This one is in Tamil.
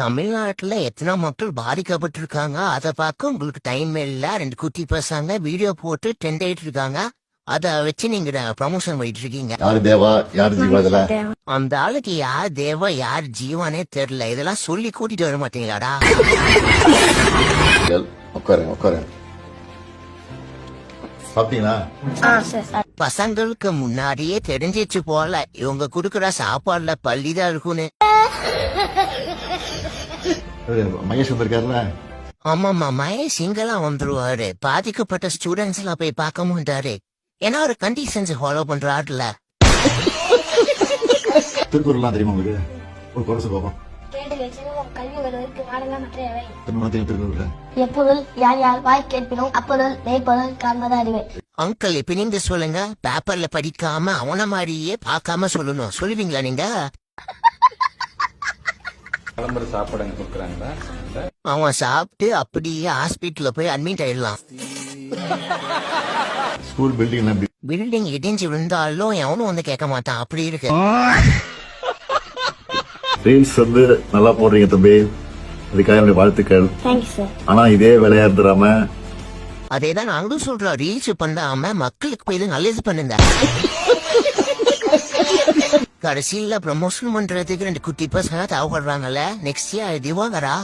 தமிழ்நாட்டுல எத்தனை மக்கள் பாதிக்கப்பட்டிருக்காங்க அத பார்க்க உங்களுக்கு டைம் இல்ல. 2 குட்டி பசங்க வீடியோ போட்டு ட்ரெண்ட் ஆயிட்டு இருக்காங்க. அத வச்சு நீங்க ப்ரமோஷன் பண்ணிட்டு இருக்கீங்க. யாரு தேவா யாரு ஜீவா இதுல? அந்த ஆளுக்கு யார் தேவா யார் ஜீவானே தெரியல. இதெல்லாம் சொல்லி கூட்டிட்டு வர மாட்டீங்களாடா? உட்காருங்க உட்காருங்க. சாப்பிட்டீங்களா? பசங்களுக்கு முன்னாடியே தெரிஞ்சிச்சு போல இவங்க குடுக்கற சாப்பாடுல பள்ளிதான் இருக்குன்னு. மகேஷ் வந்திருக்காருல? ஆமாமா, மகேஷ் இங்கெல்லாம் வந்துருவாரு. பாதிக்கப்பட்ட ஸ்டூடெண்ட்ஸ் எல்லாம் போய் பார்க்க மாட்டாரு. ஏன்னா ஒரு கண்டிஷன்ஸ் ஃபாலோ பண்றாருல. திருக்குறள்லாம் தெரியுமா உங்களுக்கு? ஒரு குறைச்சு பார்ப்போம். எப்பொருள் யார் யார் வாய் கேட்பினும் அப்பொருள் மெய்ப்பொருள் காண்பது அறிவை. அங்கிள் இப்ப நீங்க சொல்லுங்க. பேப்பர்ல படிக்காம அவன மாதிரியே பார்க்காம சொல்லணும். சொல்லுவீங்களா நீங்க? அவன் சாப்பிட்டு அப்படியே ஹாஸ்பிட்டல்ல போய் அட்மிட் ஆயிடலாம். ஸ்கூல் பில்டிங் இடிஞ்சு விழுந்தாலும் எவனும் வந்து கேட்க மாட்டான். அப்படி இருக்கு. ரீல்ஸ் வந்து நல்லா போடுறீங்க தம்பி, அதுக்காக என்னுடைய வாழ்த்துக்கள். ஆனா இதே வேலையா இருந்துடாம அதேதான் நாங்களும் சொல்றோம். ரீல்ஸ் பண்ணாம மக்களுக்கு போய் நல்லது பண்ணுங்க. கடைசியில ப்ரமோஷன் பண்றதுக்கு 2 குட்டி பசங்க தேவைப்படுறாங்கல்ல. Next year Diwakara.